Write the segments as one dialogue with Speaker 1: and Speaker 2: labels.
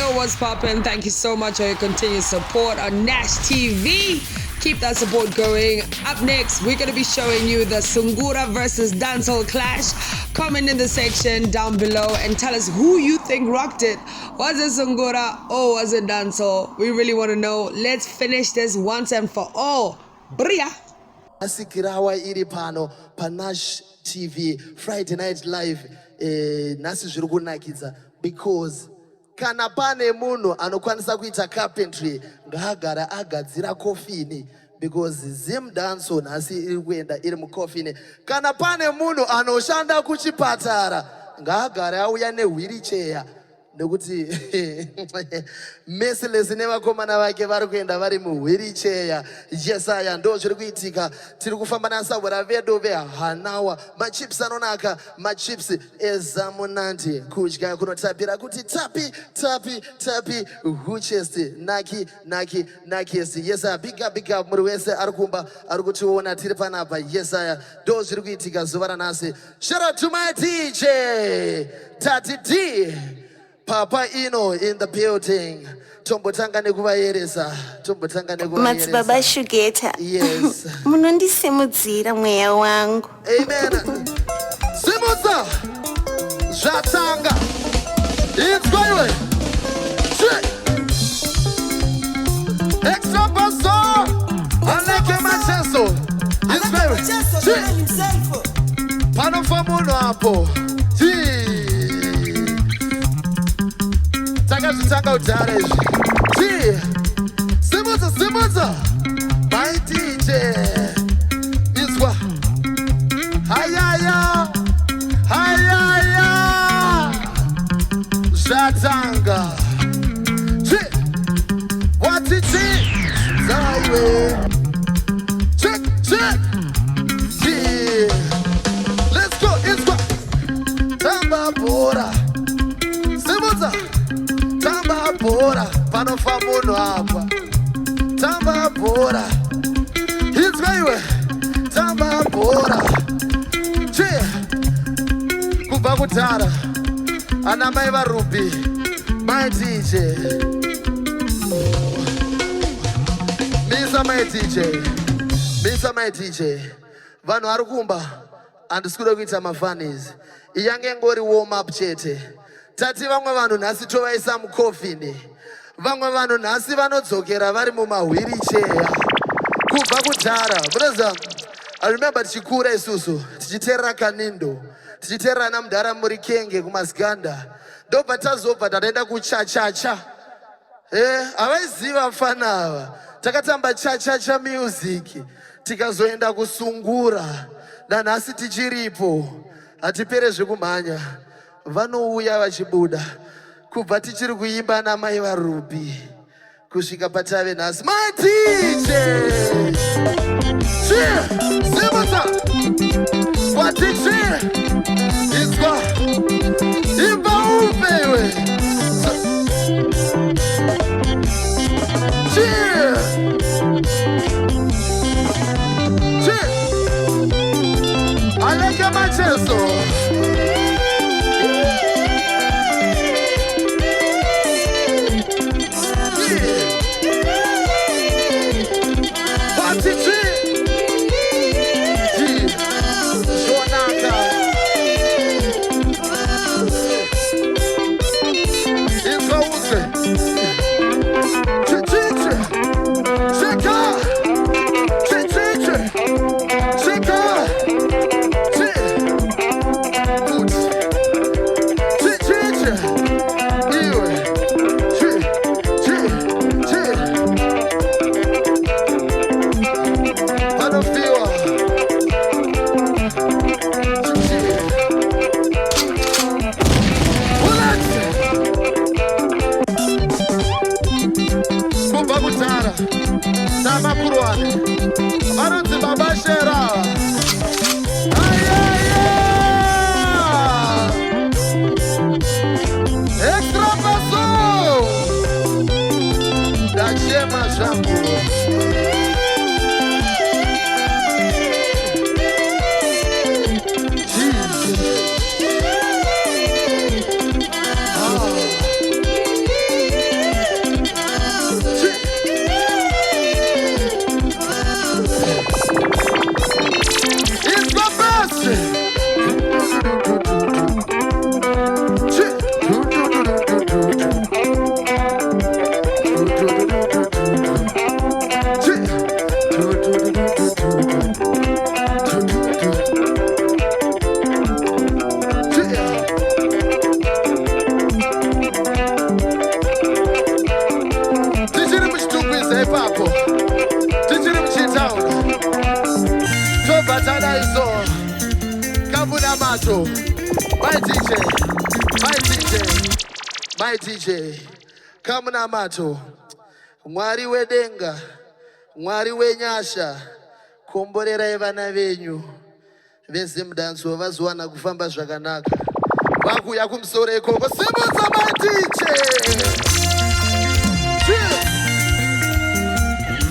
Speaker 1: Yo, what's poppin'? Thank you so much for your continued support on Nash TV. Keep that support going. Up next, we're going to be showing you the Sungura versus Dancehall clash. Comment in the section down below and tell us who you think rocked it. Was it Sungura or was it Dancehall? We really want to know. Let's finish this once and for all. Bria.
Speaker 2: Asikirawa iri pano pa Nash TV Friday Night Live nasi zviri kunakidza because kana pane munhu anokwanisa kuita carpentry ngaagara agadzira kofini because Zim Dancehall nasi iri kuenda iri mukofini. Kana pane munhu anoshanda kuchipatara ngaagara auya newheelchair nekuti Merciless nevakomana vake vari kuenda vari muwheelchair. Yesaya ndo zviri kuitika. Tiri kufamba nasabura vedu vehanawa. Machips anonaka, machips ezamunandi. Kudya kunotapira kuti tapi tapi tapi huchest naki naki nakiest. Yesaya big up muri wese ari kumba ari kutiona tiri panapa. Yesaya ndo zviri kuitika zuva ranhasi. Shout out to my DJ Tati D. Papa Ino in the building. Tombotanga nekuvaeresa.
Speaker 3: Baba Shugeta.
Speaker 2: Yes.
Speaker 3: Munondisimudzira mweya wangu.
Speaker 2: Amen. Simudza. Zvatanga. It's going. Extra basso. Aleke macheso. It's going. Pano famuno hapo. Taka utare. Simudza. My DJ. Iswa. Hayaya. Zatanga. What it is? Zaiwe. Check. Yeah. Let's go. Iswa. Tamba bora. Simudza. Tamba bora, panofa munhu apa. Tamba bora, it's very tamba bora. Che, kubva kudhara, ana mai varubi, my DJ. Misa my DJ. Vanhu vari kumba, handisi kuda kuita mafanis. Iyange ngori warm up chete. Tati vamwe vanhu nhasi tovaisa mukofini. Vamwe vanhu nhasi vanodzokera vari mumawheelchair. Kubva kudhara. Brother, I remember tichikura isusu, tichiteerera Kanindo, tichiteerera namudhara muri Kenge kumasiganda. Ndobva tazobva tataenda kuchachacha. Havaiziva vafana ava. Takatamba chachacha music. Tikazoenda kusungura. Nanhasi tichiripo. Hatipere zvekumhanya. Vanouya vachibuda kubva tichiri kuimba namai varubi kusvika patave nhasi. My DJ Simudza kwa DJ Iswa imba upewe aleke macheso. My DJ, Kamuna Mato, Mwari Wedenga, Mwari Wenyasha, Komborera Ivana Venyu, Vesim Dancehall, Vazwana Kufamba Zvakanaka, Vaku Yakumsore Koko, Simonsa my DJ!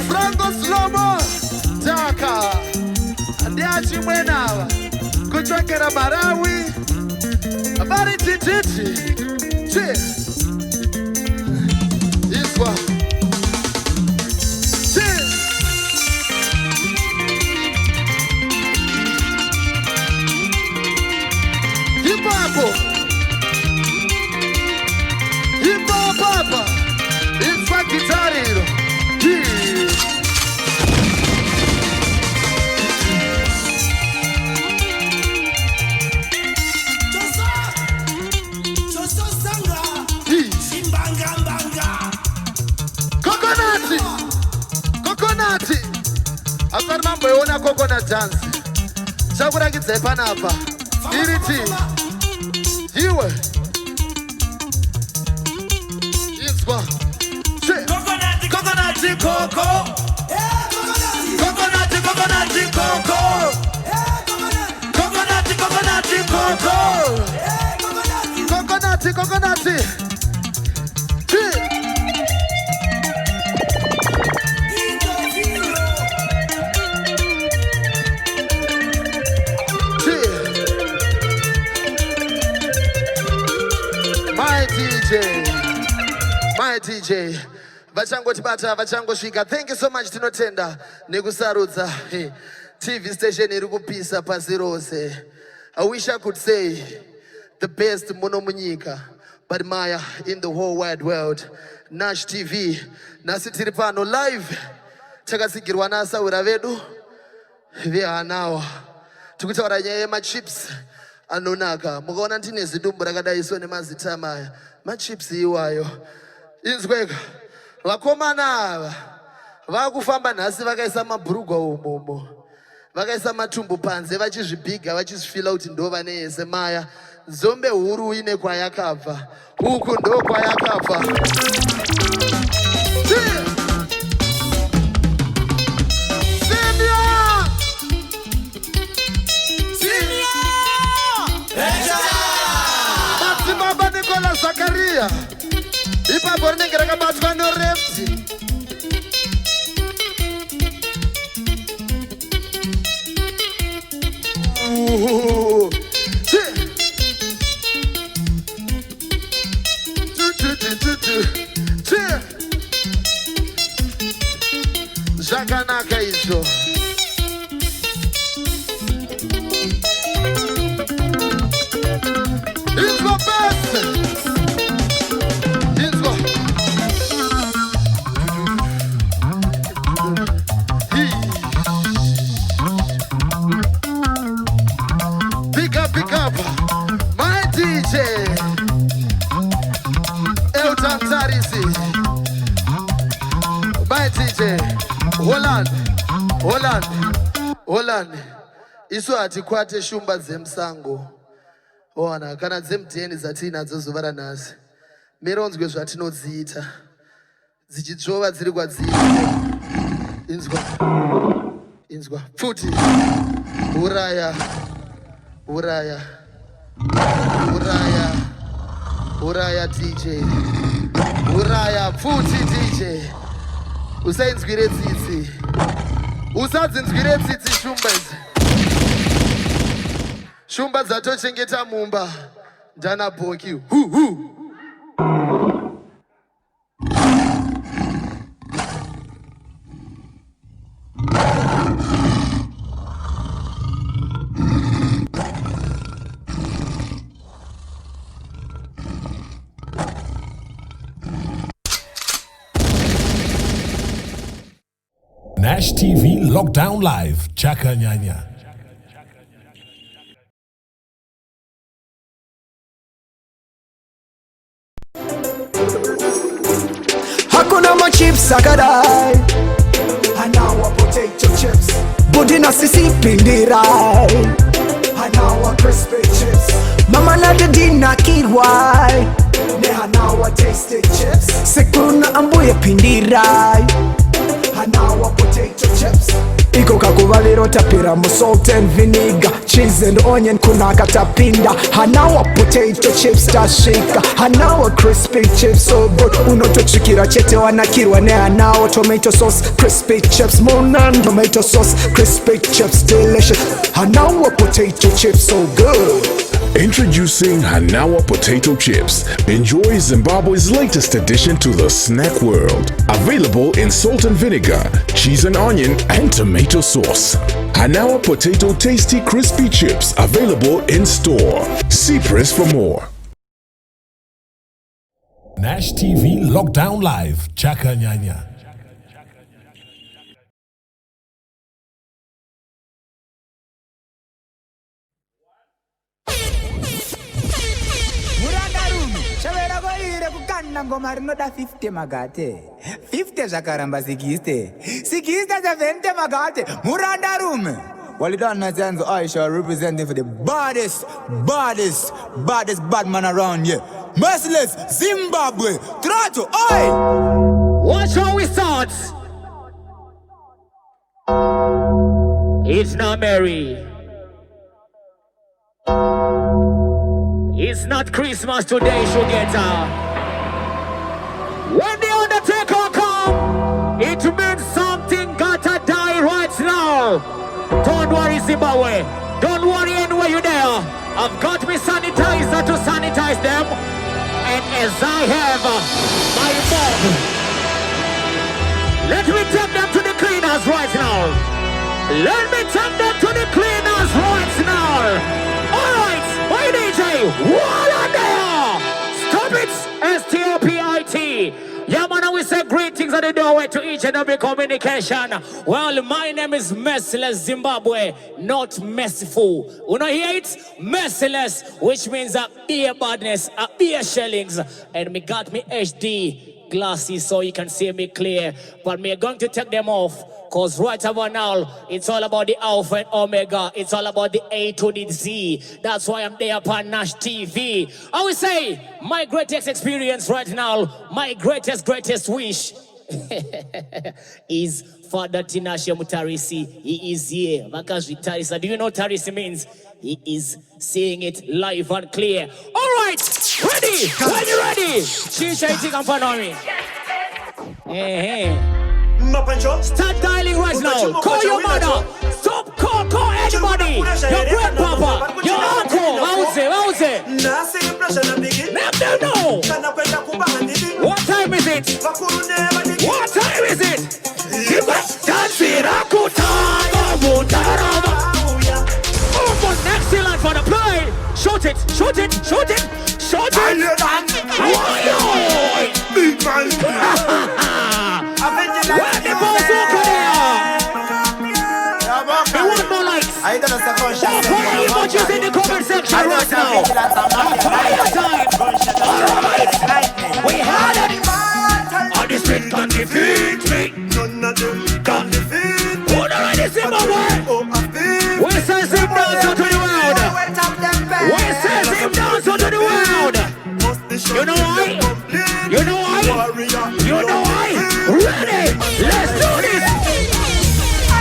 Speaker 2: Franco Slomo, Taka, Andiachi Mwenawa, Kuchakera Marawi, Abari Titi. This one. Hip hop. Hip hop papa. It's my guitar. After mambo yona coconut dance. Shakura kitse panapa. Iriti. Hiwe. Yiswa. Coconut coco. Coconut coco. Coconut. My DJ, vachango tibata, vachango shika. Thank you so much, tinotenda. Nekusarudza, TV station irikupisa pasi rose. I wish I could say the best monomunyika, but Maya in the whole wide world. Nash TV, nasi tiripano live. Chakasigirwa nasa uravedu. Vya anawa. Tukutaura nyaya machips. Anonaka. Mukaona ndine zidumbu rakadai so nemazita maya. Machips iwayo. Inzweka. Vakomana ava. Vakufamba nhasi vakaisa mabhurugwa umomo. Vakaisa matumbu panze vachizvibiga vachizvifila kuti ndo vane yese maya. Nzombe huru ine kwayakabva. Uku ndo kwayakabva. Zakaria ipapo rinenge rakabatwa norefti zvakanaka izvo. It's my best. Pick up, my DJ. Elton Tarisi. My DJ. Holland. Isu atikwate shumba zemsango. Ona, kana dzemdeni dzatinadzo zuva ranhasi. Meronzwe zvatinodziita. Dzichidrova dziri kwadziri. Inzwa. Futi. Uraya DJ. Uraya futi DJ. Usainzwire tsitsi. Usadzinzwire tsitsi shumba idzi. Shumba dzatochengeta mumba. Ndana boki.
Speaker 4: Nash TV Lockdown Live, Chaka Nyanya.
Speaker 5: Hakuna machips akadai, anawa potato chips. Budina sisi pindirai, anawa crispy chips. Mama na the dinner kid why Neha now I tasted chips Sekuna ambuye pindirai Hanawa potato chips Iko kakuvaliro tapira mo salt and vinegar Cheese and onion kuna katapinda Hanawa potato chips tashika Hanawa crispy chips so good Unotochikira chete wanakirwa ne hanawa tomato sauce crispy chips Monan tomato sauce crispy chips delicious Hanawa potato chips so good.
Speaker 4: Introducing Hanawa Potato Chips. Enjoy Zimbabwe's latest addition to the snack world. Available in salt and vinegar, cheese and onion, and tomato sauce. Hanawa Potato Tasty Crispy Chips. Available in store. See press for more. Nash TV Lockdown Live. Chaka Nyanya.
Speaker 6: Ngoma rinoda 50 magate 50 zvakaramba 60 70 magate muranda rume walidana zanzo Aisha representing for the baddest bad man around here. Merciless Zimbabwe Trato oi.
Speaker 7: Watch how we start. It's not Mary. It's not Christmas today, Shugeta. When the Undertaker come, it means something gotta die right now. Don't worry, Zimbabwe. Don't worry anywhere you're there. I've got me sanitizer to sanitize them. And as I have my mom, let me take them to the cleaners right now. Let me take them to the cleaners right now. Alright, my DJ, wall there. Stop it, STOPIT. Yeah, man, we say great things at the doorway to each and every communication. Well, my name is Merciless Zimbabwe, not merciful. You know, hear it? Merciless, which means a beer badness, a beer shellings. And me got me HD glasses so you can see me clear. But me going to take them off. Cause right about now, it's all about the Alpha and Omega. It's all about the A to the Z. That's why I'm there upon Nash TV. I will say, my greatest experience right now, my greatest wish is Father Tinashe Mutarisi. He is here. Makazi Tarisa. Do you know what Tarisi means? He is saying it live and clear. All right, ready? When you ready? Shisha itika mfano mi. Start dialing right now. Call your mother. Stop, call anybody. Your grandpapa, your uncle. How's it? Let them know. What time is it? What time is it? Excellent for the play. Shoot it.
Speaker 5: Big man.
Speaker 7: Where the balls over there? I want more likes.
Speaker 5: I don't know.
Speaker 7: More emojis in the comment section right now. Fire time. Alright. We had it. On the street can defeat me.
Speaker 5: None of them can defeat me.
Speaker 7: Who the right is in my way? We send him down to the world. We send him down to the world. You know why? Ready? Let's do this.
Speaker 5: I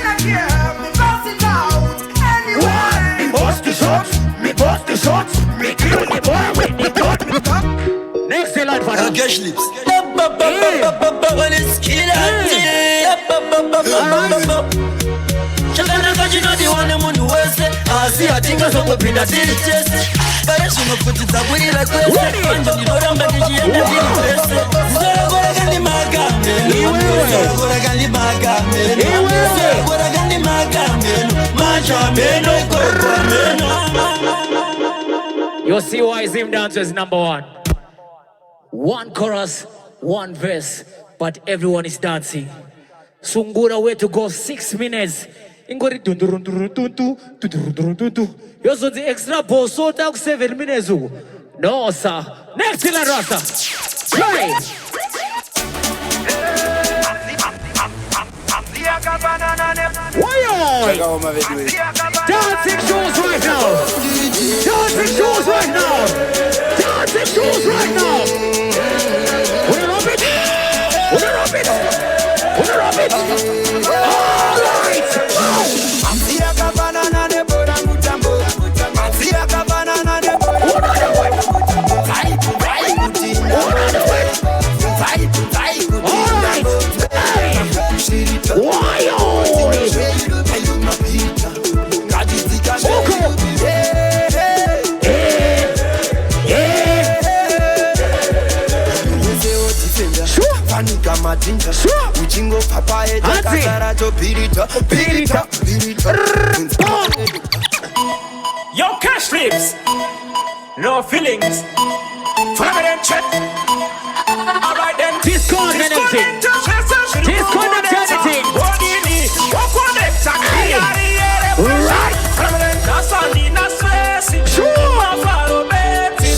Speaker 5: don't care. Me bust it out. Anyway.
Speaker 7: Me bust the shots. Me kill the boy with the gun. Next thing like for that.
Speaker 8: Cash lips. Chakana kachino di wane munu wese asi atinga songo pinda tiri chese kare suno kutita kwirira kwese anjo ndinora mbandiji yenda diri kwese zora gora gandi magambe zora gora gandi magambe zora gora gandi magambe maja meno koko meno.
Speaker 7: You see why Zim Dance is number one. One chorus, one verse, but everyone is dancing. Sungura way to go 6 minutes. Ingori you so the extra boss so talk 7 minutes. No sir. Next in Rasta. Play. Why? Dancing shoes right now. Dancing shoes right now. Dancing shoes right now. Wanna rub it? Wanna rub it? Wanna rub it? All right.
Speaker 9: Yo, cash lips, no feelings. Follow them check. Alright then.
Speaker 7: Disconnect anything. Disconnect anything.
Speaker 9: What do you need? What connect? Right. Follow them. That's all the nasty.
Speaker 7: Sure.
Speaker 9: Follow Betty.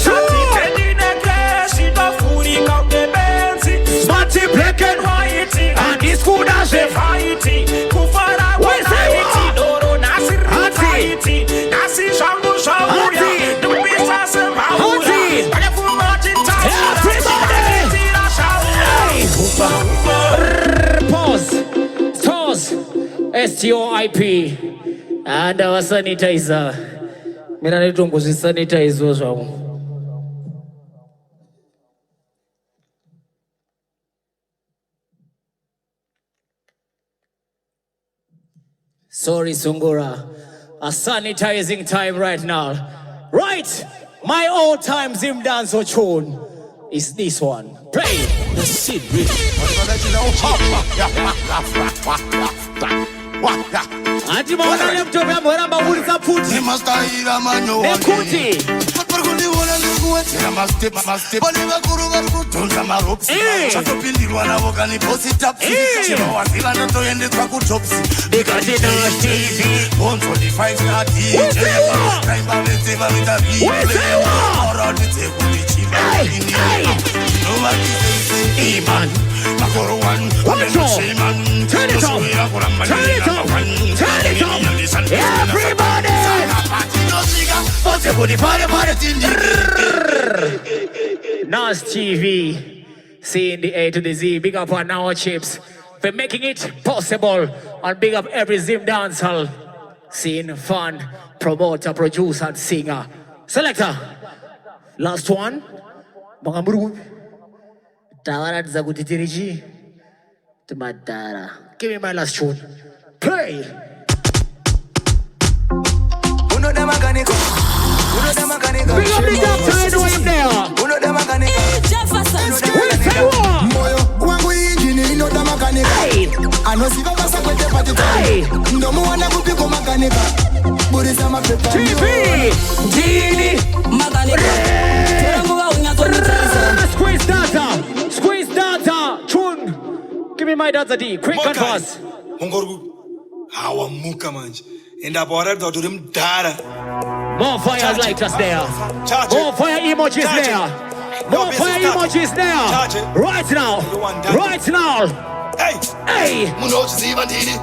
Speaker 9: Teddy necklace. She the foodie of the Benzi.
Speaker 7: Smarty black and
Speaker 9: white.
Speaker 7: and this good as
Speaker 9: She
Speaker 7: a
Speaker 9: fighty. Kufara
Speaker 7: Where's that?
Speaker 9: Doro Nasir fighty. Nasi Shangu Shangu. Do business and power.
Speaker 7: Pause. Toss. STOIP. And our sanitizer. Mina nitungu si sanitizer zwangu. Sorry, Sungura. A sanitizing time right now. Right. My all-time Zim Dancehall tune is this one. Play the seed rich. Ati maona laptop ya mwana uliza puti.
Speaker 10: Ni mastahira manyo
Speaker 7: wake. Nekuti.
Speaker 10: Paparkundi wona lukuwete. Namaste. Bani bakuru barukutunza maropsi. Chakopindirwa na vokani posi tapsi. Chima wazila ndoto yende kwa kutopsi.
Speaker 7: Because it Nash TV.
Speaker 10: 125 na DJ. Kaimba vete mitavi. Ora nite kulichima. Nobody says Iman. Makoro one.
Speaker 7: Turn it up. Turn it up. Turn it up. Everybody. Nash TV. Seeing the A to the Z. Big up on our chips for making it possible. And big up every Zim Dancehall. Seeing fun, promoter, producer, and singer. Selector. Last one. Mangamuru. Tawara Zagutitiriji. Tumadara. Give me my last tune. Play.
Speaker 5: Uno de mecánico.
Speaker 7: Big up the doctor, I know him there.
Speaker 5: Uno de mecánico.
Speaker 7: We say what?
Speaker 5: Moyo wangu injini ino da makanika. Anosiva basa kwete patita. Ndomu wana kupiko makanika. Burisa mapepa.
Speaker 7: TV. Gini.
Speaker 11: Makanika.
Speaker 7: Squeeze data. Squeeze data. Tune. Give me my data D. Quick and fast.
Speaker 10: Mongorgu. Hawa muka manje. Enda bora do rim dara.
Speaker 7: More fire lighters there. More fire emojis there. More fire emojis there. Right now. Right now. Hey.
Speaker 10: Muno chiziva ndini.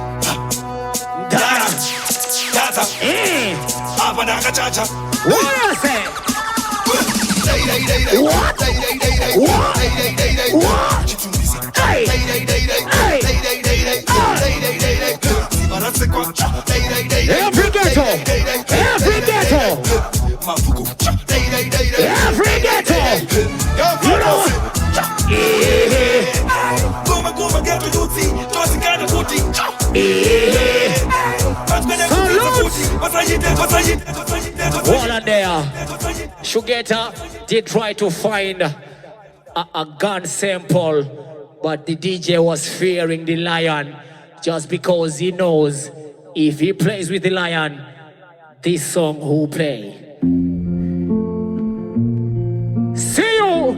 Speaker 7: Data.
Speaker 10: Data. Apa nakachacha.
Speaker 7: What I say? What? Every ghetto. Every ghetto. Every ghetto. You know.
Speaker 10: Goma ghetto duty. Tosi kana kuti.
Speaker 7: All on there. Shugeta did try to find a gun sample, but the DJ was fearing the lion just because he knows if he plays with the lion, this song will play. See you!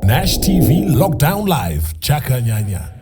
Speaker 12: Nash TV Lockdown Live. Chaka Nyanya.